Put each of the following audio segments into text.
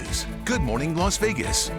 News. Good Morning Las Vegas.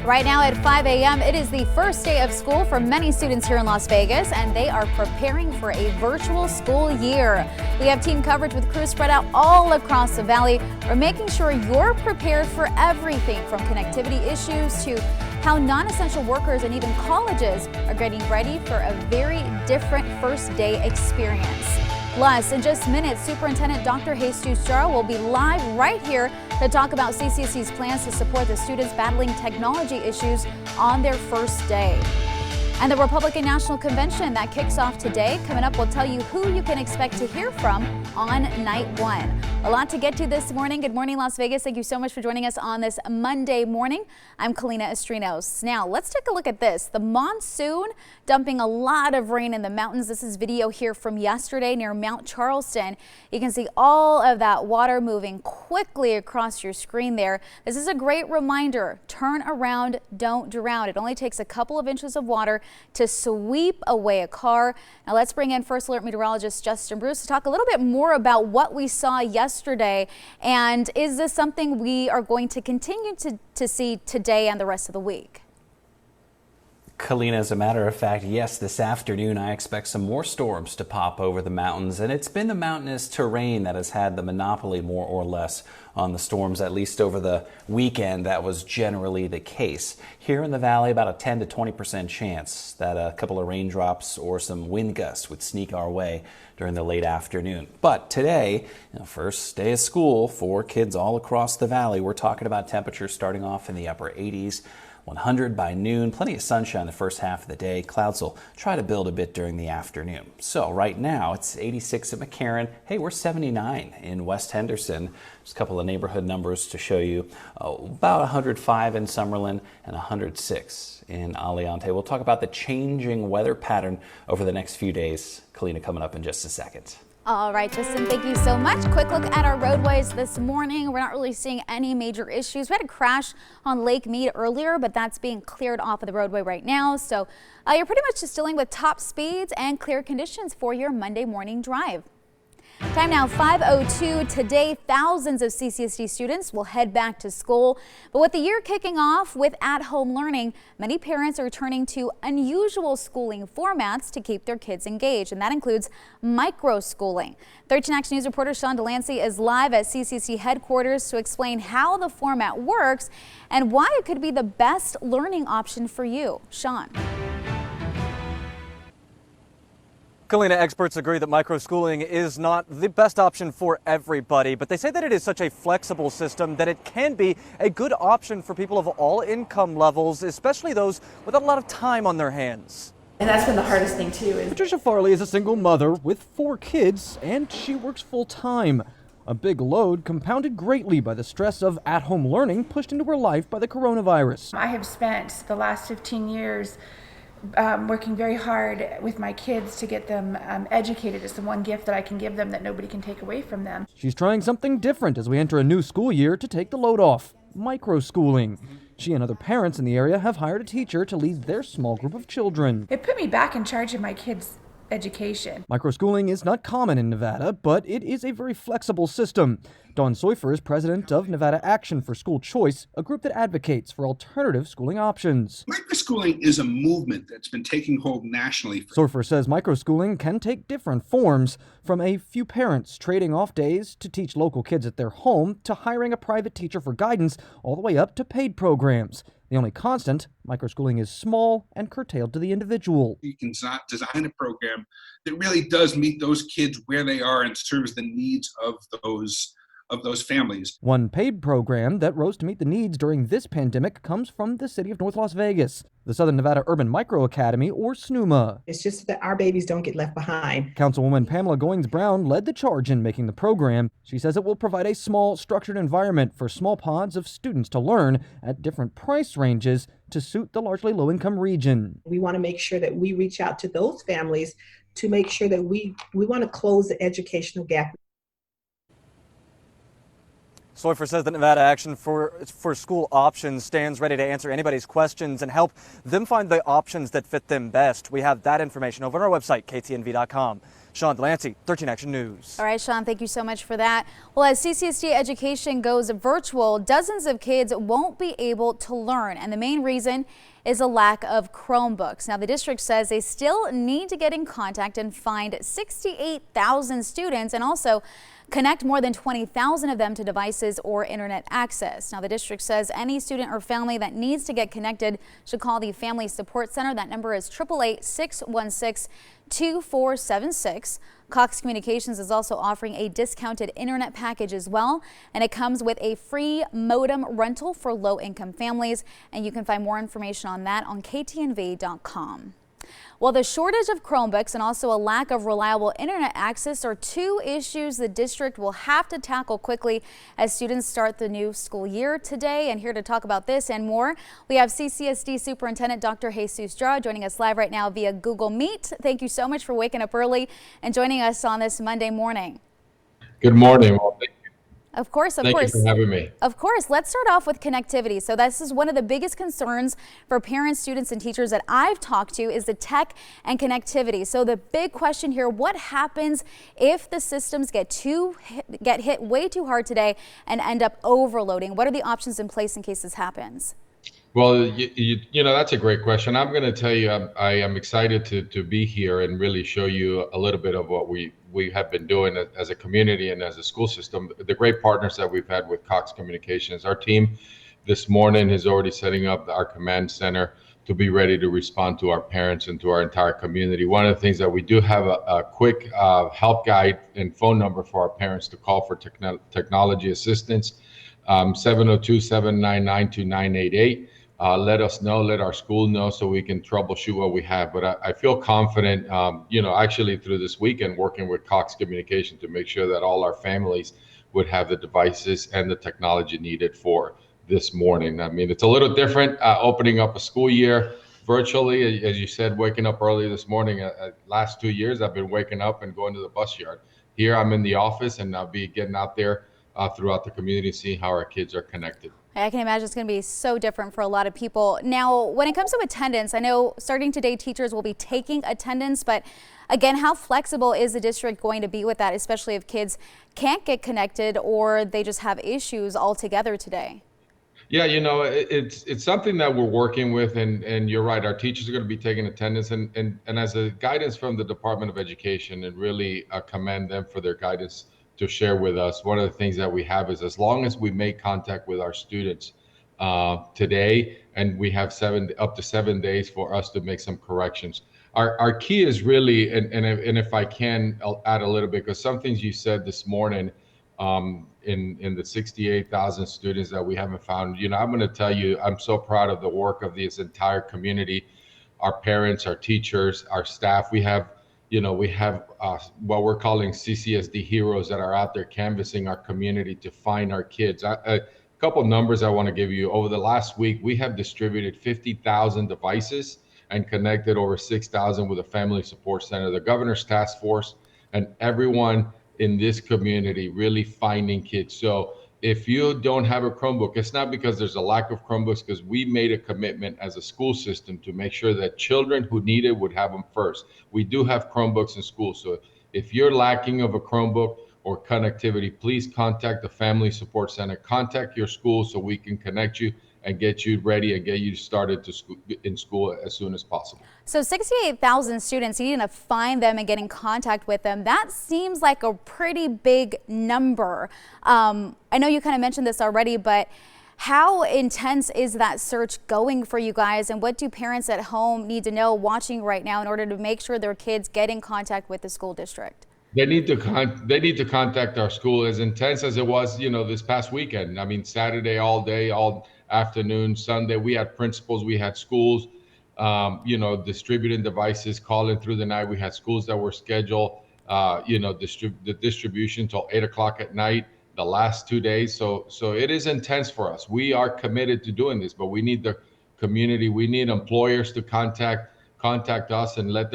Right now at 5 a.m., it is the first day of school for many students here in Las Vegas, and they are preparing for a virtual school year. We have team coverage with crews spread out all across the valley. We're making sure you're prepared for everything from connectivity issues to how non-essential workers and even colleges are getting ready for a very different first day experience. Plus, in just minutes, Superintendent Dr. Jesus Jara will be live right here to talk about CCSC's plans to support the students battling technology issues on their first day. And the Republican National Convention that kicks off today. Coming up, we'll tell you who you can expect to hear from on night one. A lot to get to this morning. Good morning, Las Vegas. Thank you so much for joining us on this Monday morning. I'm Kalina Estrinos. Now, let's take a look at this. The monsoon dumping a lot of rain in the mountains. This is video here from yesterday near Mount Charleston. You can see all of that water moving quickly across your screen there. This is a great reminder. Turn around, don't drown. It only takes a couple of inches of water to sweep away a car. Now let's bring in First Alert Meteorologist Justin Bruce to talk a little bit more about what we saw yesterday, and is this something we are going to continue to see today and the rest of the week? Kalina, as a matter of fact, yes, this afternoon I expect some more storms to pop over the mountains, and it's been the mountainous terrain that has had the monopoly more or less on the storms, at least over the weekend. That was generally the case. Here in the valley, about a 10 to 20% chance that a couple of raindrops or some wind gusts would sneak our way during the late afternoon. But today, first day of school for kids all across the valley, we're talking about temperatures starting off in the upper 80s. 100 by noon, plenty of sunshine the first half of the day. Clouds will try to build a bit during the afternoon. So right now it's 86 at McCarran. Hey, we're 79 in West Henderson. There's a couple of neighborhood numbers to show you. About 105 in Summerlin and 106 in Aliante. We'll talk about the changing weather pattern over the next few days. Kalina coming up in just a second. All right, Justin, thank you so much. Quick look at our roadways this morning. We're not really seeing any major issues. We had a crash on Lake Mead earlier, but that's being cleared off of the roadway right now. So you're pretty much just dealing with top speeds and clear conditions for your Monday morning drive. Time now 5:02. Today, thousands of CCSD students will head back to school. But with the year kicking off with at-home learning, many parents are turning to unusual schooling formats to keep their kids engaged, and that includes micro-schooling. 13 Action News reporter Sean Delancey is live at CCSD headquarters to explain how the format works and why it could be the best learning option for you. Sean. Kalina, experts agree that microschooling is not the best option for everybody, but they say that it is such a flexible system that it can be a good option for people of all income levels, especially those without a lot of time on their hands. And that's been the hardest thing too. Patricia Farley is a single mother with 4 kids, and she works full-time. A big load compounded greatly by the stress of at-home learning pushed into her life by the coronavirus. I have spent the last 15 years working very hard with my kids to get them educated. It's the one gift that I can give them that nobody can take away from them. She's trying something different as we enter a new school year to take the load off: micro-schooling. She and other parents in the area have hired a teacher to lead their small group of children. It put me back in charge of my kids' education. Microschooling is not common in Nevada, but it is a very flexible system. Dawn Seufer is president of Nevada Action for School Choice, a group that advocates for alternative schooling options. Microschooling is a movement that's been taking hold nationally. Seufer says microschooling can take different forms, from a few parents trading off days to teach local kids at their home to hiring a private teacher for guidance, all the way up to paid programs. The only constant, microschooling is small and curtailed to the individual. You can design a program that really does meet those kids where they are and serves the needs of those families. One paid program that rose to meet the needs during this pandemic comes from the city of North Las Vegas, the Southern Nevada Urban Micro Academy, or SNUMA. It's just that our babies don't get left behind. Councilwoman Pamela Goins-Brown led the charge in making the program. She says it will provide a small, structured environment for small pods of students to learn at different price ranges to suit the largely low-income region. We want to make sure that we reach out to those families to make sure that we want to close the educational gap. Seufer says that Nevada Action for School Options stands ready to answer anybody's questions and help them find the options that fit them best. We have that information over on our website, ktnv.com. Sean Delancey, 13 Action News. All right, Sean, thank you so much for that. Well, as CCSD education goes virtual, dozens of kids won't be able to learn, and the main reason is a lack of Chromebooks. Now, the district says they still need to get in contact and find 68,000 students and also connect more than 20,000 of them to devices or internet access. Now, the district says any student or family that needs to get connected should call the Family Support Center. That number is 888-616-2476. Cox Communications is also offering a discounted internet package as well, and it comes with a free modem rental for low-income families, and you can find more information on that on ktnv.com. Well, the shortage of Chromebooks and also a lack of reliable internet access are two issues the district will have to tackle quickly as students start the new school year today. And here to talk about this and more, we have CCSD Superintendent Dr. Jesus Draw joining us live right now via Google Meet. Thank you so much for waking up early and joining us on this Monday morning. Good morning. Well, thank you. Of course. Thank you for having me. Of course. Let's start off with connectivity. So this is one of the biggest concerns for parents, students, and teachers that I've talked to is the tech and connectivity. So the big question here, what happens if the systems get hit way too hard today and end up overloading? What are the options in place in case this happens? Well, you know, that's a great question. I'm going to tell you, I am excited to be here and really show you a little bit of what we have been doing as a community and as a school system. The great partners that we've had with Cox Communications. Our team this morning is already setting up our command center to be ready to respond to our parents and to our entire community. One of the things that we do have a quick help guide and phone number for our parents to call for technology assistance, 702-799-2988. Let us know, let our school know so we can troubleshoot what we have. But I feel confident, you know, actually through this weekend working with Cox Communication to make sure that all our families would have the devices and the technology needed for this morning. I mean, it's a little different opening up a school year virtually. As you said, waking up early this morning. Last 2 years, I've been waking up and going to the bus yard. Here, I'm in the office and I'll be getting out there throughout the community, seeing how our kids are connected. I can imagine it's going to be so different for a lot of people. Now, when it comes to attendance, I know starting today teachers will be taking attendance, but again, how flexible is the district going to be with that, especially if kids can't get connected or they just have issues altogether today? Yeah, you know, it's something that we're working with, and you're right, our teachers are going to be taking attendance, and as a guidance from the Department of Education, and really commend them for their guidance to share with us. One of the things that we have is as long as we make contact with our students today, and we have up to 7 days for us to make some corrections. Our key is really, and if I can, I'll add a little bit, because some things you said this morning in the 68,000 students that we haven't found, you know, I'm going to tell you, I'm so proud of the work of this entire community, our parents, our teachers, our staff. We have what we're calling CCSD heroes that are out there canvassing our community to find our kids. A couple numbers I want to give you. Over the last week, we have distributed 50,000 devices and connected over 6,000 with a family support center, the governor's task force, and everyone in this community really finding kids. So if you don't have a Chromebook, it's not because there's a lack of Chromebooks, because we made a commitment as a school system to make sure that children who need it would have them first. We do have Chromebooks in school. So if you're lacking of a Chromebook or connectivity, please contact the Family Support Center, contact your school so we can connect you and get you ready and get you started in school as soon as possible. So 68,000 students, needing to find them and get in contact with them, that seems like a pretty big number. I know you kind of mentioned this already, but how intense is that search going for you guys, and what do parents at home need to know watching right now in order to make sure their kids get in contact with the school district? They need to contact our school. As intense as it was, you know, this past weekend. I mean, Saturday all day, all afternoon, Sunday, we had principals, we had schools, you know, distributing devices, calling through the night. We had schools that were scheduled, you know, the distribution till 8 o'clock at night the last 2 days. So it is intense for us. We are committed to doing this, but we need the community, we need employers to contact us and let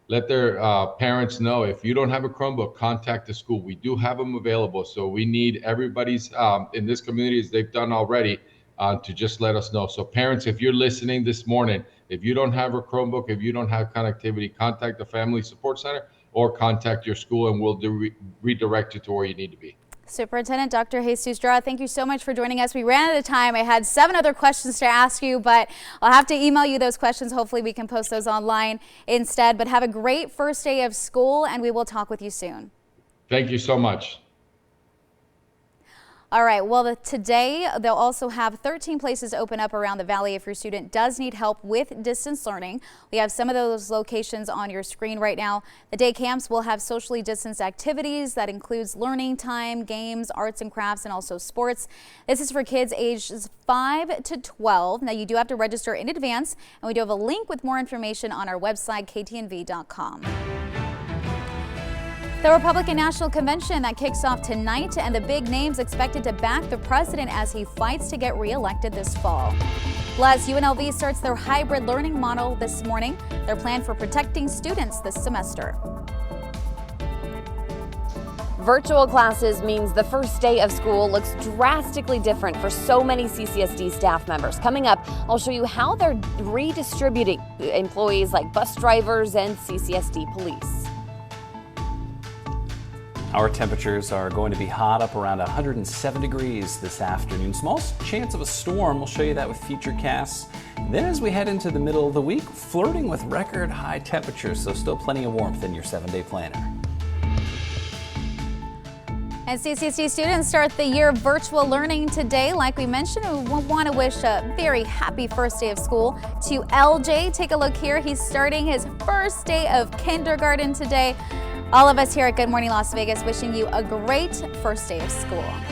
let their parents know, if you don't have a Chromebook, contact the school. We do have them available. So we need everybody's in this community, as they've done already, to just let us know. So parents, if you're listening this morning, if you don't have a Chromebook, if you don't have connectivity, contact the Family Support Center or contact your school, and we'll redirect you to where you need to be. Superintendent Dr. Jesus Dra, thank you so much for joining us. We ran out of time. I had 7 other questions to ask you, but I'll have to email you those questions. Hopefully we can post those online instead. But have a great first day of school, and we will talk with you soon. Thank you so much. All right, well, today they'll also have 13 places open up around the valley if your student does need help with distance learning. We have some of those locations on your screen right now. The day camps will have socially distanced activities that includes learning time, games, arts and crafts, and also sports. This is for kids ages 5 to 12. Now, you do have to register in advance, and we do have a link with more information on our website, ktnv.com. The Republican National Convention that kicks off tonight, and the big names expected to back the president as he fights to get reelected this fall. Plus, UNLV starts their hybrid learning model this morning, their plan for protecting students this semester. Virtual classes means the first day of school looks drastically different for so many CCSD staff members. Coming up, I'll show you how they're redistributing employees like bus drivers and CCSD police. Our temperatures are going to be hot, up around 107 degrees this afternoon. Small chance of a storm. We'll show you that with futurecasts. Then as we head into the middle of the week, flirting with record high temperatures, so still plenty of warmth in your 7-day planner. And CCSD students start the year of virtual learning today. Like we mentioned, we want to wish a very happy first day of school to LJ. Take a look here. He's starting his first day of kindergarten today. All of us here at Good Morning Las Vegas wishing you a great first day of school.